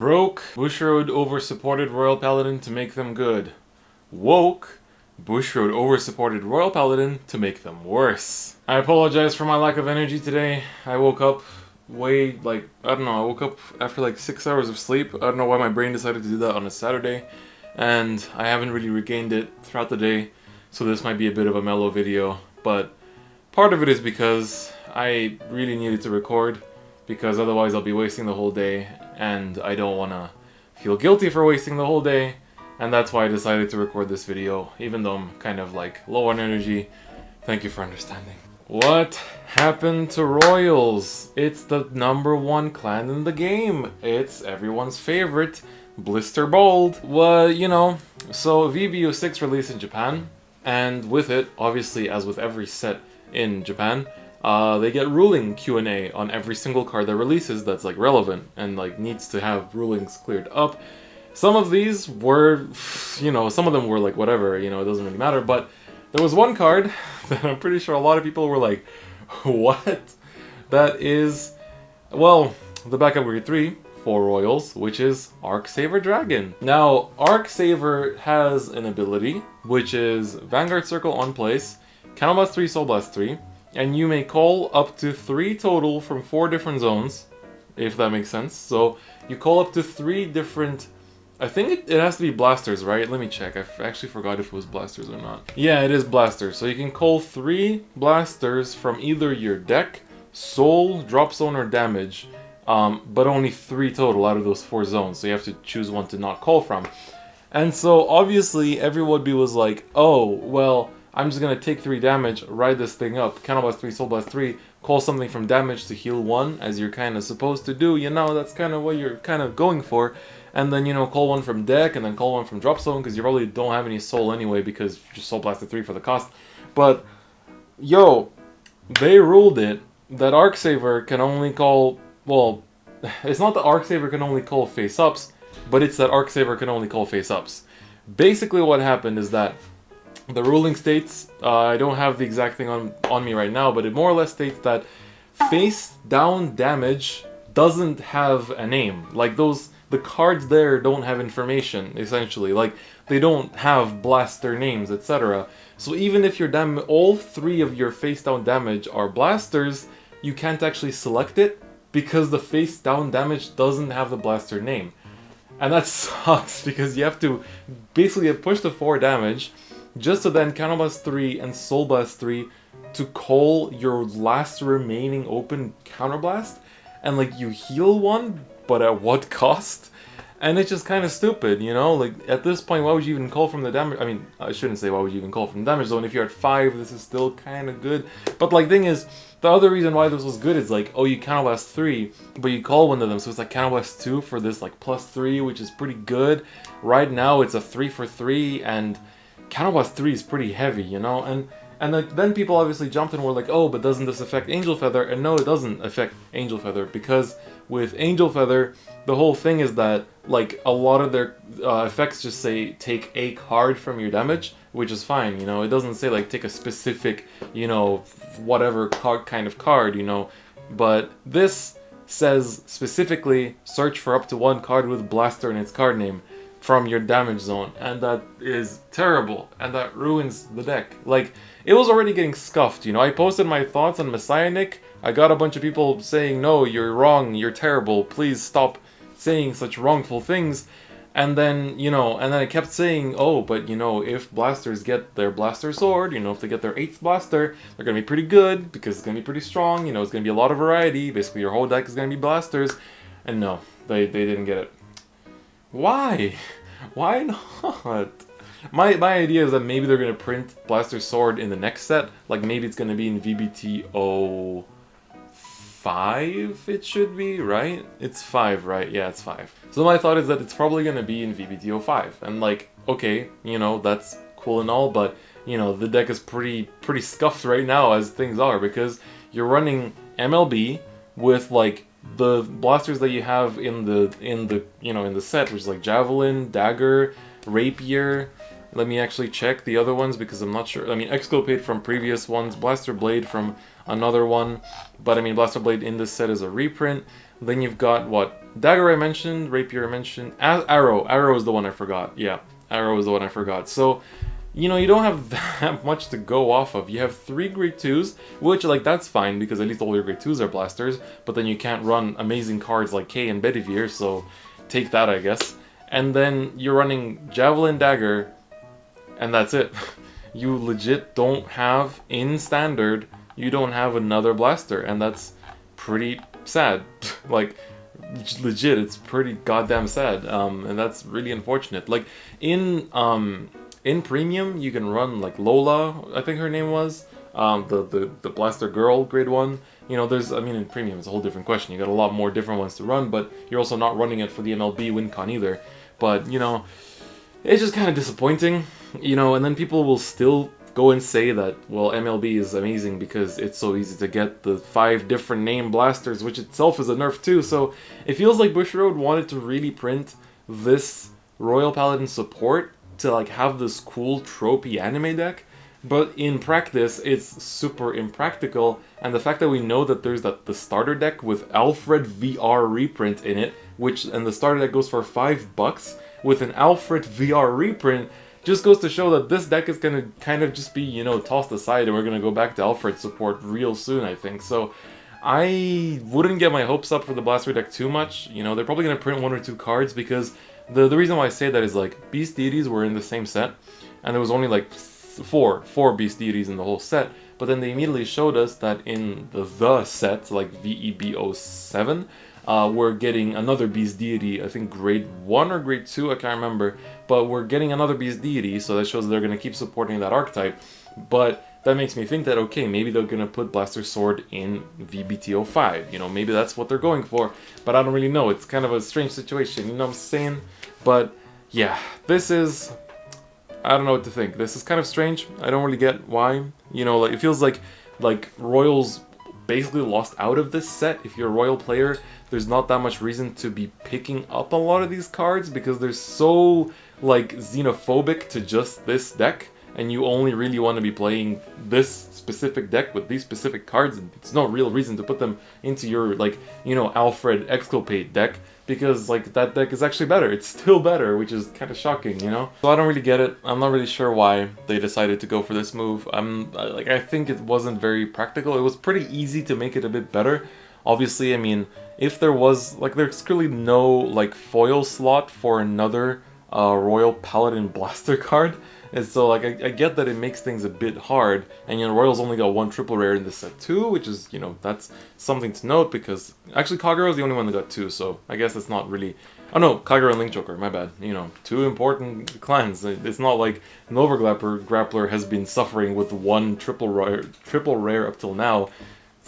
Broke, Bushiroad over-supported Royal Paladin to make them good. Woke, Bushiroad over-supported Royal Paladin to make them worse. I apologize for my lack of energy today. I woke up I woke up after like 6 hours of sleep. I don't know why my brain decided to do that on a Saturday. And I haven't really regained it throughout the day. So this might be a bit of a mellow video. But part of it is because I really needed to record. Because otherwise I'll be wasting the whole day. And I don't want to feel guilty for wasting the whole day. And that's why I decided to record this video. Even though I'm kind of like low on energy. Thank you for understanding. What happened to Royals? It's the #1 clan in the game. It's everyone's favorite, Blister Bold. Well, you know, so VBO6 released in Japan, and with it, obviously as with every set in Japan, they get ruling Q&A on every single card that releases that's like relevant and like needs to have rulings cleared up. Some of these were, you know, some of them were like whatever, you know, it doesn't really matter, but there was one card that I'm pretty sure a lot of people were like, what? That is, well, the backup grade 3 for Royals, which is Arcsaver Dragon. Now, Arcsaver has an ability, which is Vanguard Circle on place, Counter Blast 3, Soul Blast 3, and you may call up to 3 total from 4 different zones, if that makes sense. So, you call up to 3 different... I think it has to be blasters, right? Let me check. I actually forgot if it was blasters or not. Yeah, it is blasters. So you can call 3 blasters from either your deck, soul, drop zone, or damage. But only 3 total out of those 4 zones. So you have to choose one to not call from. And so obviously everyone was like, oh, well, I'm just going to take 3 damage, ride this thing up, Counter Blast 3, Soul Blast 3, call something from damage to heal 1, as you're kind of supposed to do. You know, that's kind of what you're kind of going for. And then, you know, call one from deck, and then call one from drop zone, because you probably don't have any soul anyway, because you just soul blasted 3 for the cost. But, yo, they ruled it that Arcsaver can only call, well, it's not that Arcsaver can only call face-ups, but it's that Arcsaver can only call face-ups. Basically what happened is that the ruling states, I don't have the exact thing on me right now, but it more or less states that face-down damage doesn't have a name. Like, the cards there don't have information, essentially. Like, they don't have blaster names, etc. So even if all 3 of your face-down damage are blasters, you can't actually select it because the face-down damage doesn't have the blaster name. And that sucks because you have to basically push the 4 damage just to then Counter Blast 3 and Soul Blast 3 to call your last remaining open Counter Blast. And like, you heal 1, but at what cost? And it's just kind of stupid, you know? Like, at this point, why would you even call from the damage? I mean, I shouldn't say why would you even call from the damage zone. If you're at 5, this is still kind of good. But like, thing is, the other reason why this was good is like, oh, you Counter Blast 3, but you call one of them, so it's like Counter Blast 2 for this like +3, which is pretty good. Right now, it's a 3 for 3, and Counter Blast 3 is pretty heavy, you know? And like, then people obviously jumped and were like, oh, but doesn't this affect Angel Feather? And no, it doesn't affect Angel Feather, because with Angel Feather, the whole thing is that, like, a lot of their effects just say, take a card from your damage, which is fine, you know? It doesn't say, like, take a specific, you know, whatever kind of card, you know? But this says, specifically, search for up to 1 card with Blaster in its card name from your damage zone, and that is terrible, and that ruins the deck. Like, it was already getting scuffed, you know? I posted my thoughts on Messianic. I got a bunch of people saying, no, you're wrong, you're terrible, please stop saying such wrongful things. And then, you know, and then I kept saying, oh, but, you know, if blasters get their blaster sword, you know, if they get their 8th blaster, they're gonna be pretty good, because it's gonna be pretty strong, you know, it's gonna be a lot of variety, basically your whole deck is gonna be blasters. And no, they didn't get it. Why? Why not? My idea is that maybe they're gonna print Blaster Sword in the next set. Like, maybe it's gonna be in VBT 05, it should be, right? It's 5, right? Yeah, it's 5. So my thought is that it's probably gonna be in VBT 05. And like, okay, you know, that's cool and all, but, you know, the deck is pretty scuffed right now as things are, because you're running MLB with, like, the blasters that you have in the set, which is like Javelin, Dagger, Rapier. Let me actually check the other ones because I'm not sure. I mean, Exculpate from previous ones, Blaster Blade from another one, but I mean, Blaster Blade in this set is a reprint. Then you've got what? Dagger I mentioned, Rapier I mentioned, Arrow. Arrow is the one I forgot. Yeah, Arrow is the one I forgot. So, you know, you don't have that much to go off of. You have 3 grade 2s, which, like, that's fine because at least all your grade 2s are blasters, but then you can't run amazing cards like K and Bedivere, so take that, I guess. And then you're running Javelin Dagger, and that's it. You legit don't have, in Standard, you don't have another blaster, and that's pretty sad. Like, legit, it's pretty goddamn sad, and that's really unfortunate. Like, in Premium, you can run, like, Lola, I think her name was, the Blaster Girl, grade 1. You know, there's, I mean, in Premium, it's a whole different question. You got a lot more different ones to run, but you're also not running it for the MLB WinCon either. But, you know, it's just kind of disappointing, you know, and then people will still go and say that, well, MLB is amazing because it's so easy to get the 5 different name blasters, which itself is a nerf too. So it feels like Bushiroad wanted to really print this Royal Paladin support to, like, have this cool tropey anime deck, but in practice it's super impractical. And the fact that we know that there's the starter deck with Alfred VR reprint in it, and the starter deck goes for $5 with an Alfred VR reprint, just goes to show that this deck is going to kind of just be, you know, tossed aside, and we're going to go back to Alfred support real soon, I think. So I wouldn't get my hopes up for the Blaster deck too much. You know, they're probably going to print 1 or 2 cards, because the reason why I say that is, like, Beast Deities were in the same set, and there was only, like, four Beast Deities in the whole set, but then they immediately showed us that in the set, like VEB07, we're getting another Beast Deity, I think grade 1 or grade 2, I can't remember, but we're getting another Beast Deity, so that shows that they're going to keep supporting that archetype. But that makes me think that, okay, maybe they're going to put Blaster Sword in VBT05, you know, maybe that's what they're going for, but I don't really know. It's kind of a strange situation, you know what I'm saying? But yeah, this is, I don't know what to think. This is kind of strange. I don't really get why. You know, like, it feels like Royals basically lost out of this set. If you're a Royal player, there's not that much reason to be picking up a lot of these cards because they're so, like, xenophobic to just this deck, and you only really want to be playing this specific deck with these specific cards, and it's no real reason to put them into your, like, you know, Alfred Exculpate deck, because, like, that deck is actually better. It's still better, which is kind of shocking, you know? So I don't really get it. I'm not really sure why they decided to go for this move. I think it wasn't very practical. It was pretty easy to make it a bit better. Obviously, I mean, if there was, like, there's clearly no, like, foil slot for another Royal Paladin Blaster card. And so, like, I get that it makes things a bit hard, and, you know, Royals only got 1 triple rare in this set too, which is, you know, that's something to note, because, actually, Kagero is the only one that got 2, so I guess it's not really, oh no, Kagero and Link Joker, my bad, you know, 2 important clans. It's not like Nova Grappler has been suffering with 1 triple rare up till now.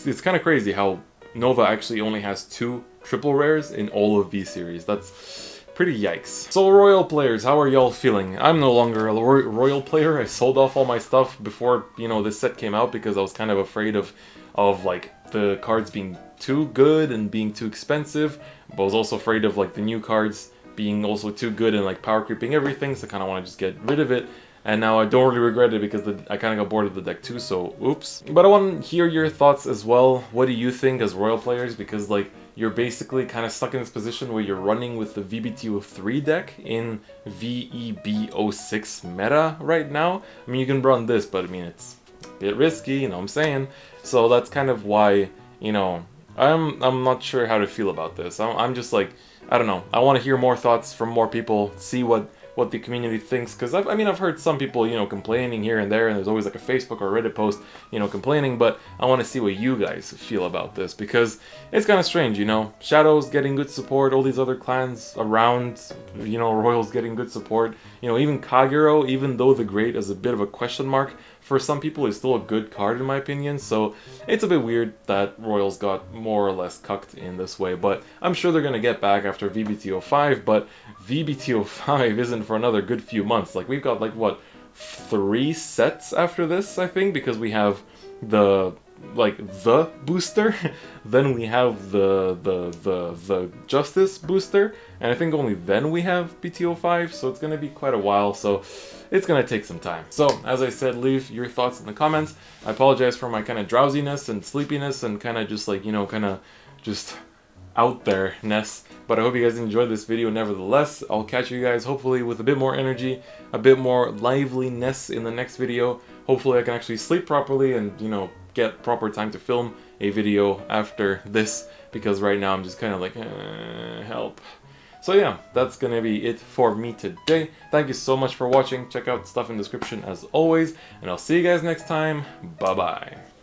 It's kind of crazy how Nova actually only has 2 triple rares in all of V-Series. That's pretty yikes. So, Royal players, how are y'all feeling? I'm no longer a Royal player. I sold off all my stuff before, you know, this set came out because I was kind of afraid of like, the cards being too good and being too expensive. But I was also afraid of, like, the new cards being also too good and, like, power creeping everything, so I kind of want to just get rid of it. And now I don't really regret it because I kind of got bored of the deck too, so oops. But I want to hear your thoughts as well. What do you think as Royal players? Because, like, you're basically kind of stuck in this position where you're running with the VBT03 deck in VEB06 meta right now. I mean, you can run this, but I mean, it's a bit risky, you know what I'm saying? So that's kind of why, you know, I'm not sure how to feel about this. I'm just like, I don't know. I want to hear more thoughts from more people, see what the community thinks, because I've heard some people, you know, complaining here and there, and there's always like a Facebook or Reddit post, you know, complaining, but I want to see what you guys feel about this, because it's kind of strange, you know, Shadow's getting good support, all these other clans around, you know, Royals getting good support, you know, even Kagero, even though the grade is a bit of a question mark, for some people is still a good card in my opinion, so it's a bit weird that Royals got more or less cucked in this way, but I'm sure they're going to get back after VBT05, but VBT05 isn't for another good few months. Like, we've got, like, what, 3 sets after this, I think, because we have the booster, then we have the Justice booster, and I think only then we have BT05, so it's gonna be quite a while, so it's gonna take some time. So, as I said, leave your thoughts in the comments. I apologize for my kind of drowsiness and sleepiness and kind of just, like, you know, kind of just out there-ness. But I hope you guys enjoyed this video nevertheless. I'll catch you guys hopefully with a bit more energy, a bit more liveliness in the next video. Hopefully I can actually sleep properly and, you know, get proper time to film a video after this, because right now I'm just kind of like, help. So yeah, that's gonna be it for me today. Thank you so much for watching. Check out stuff in the description as always, and I'll see you guys next time. Bye bye.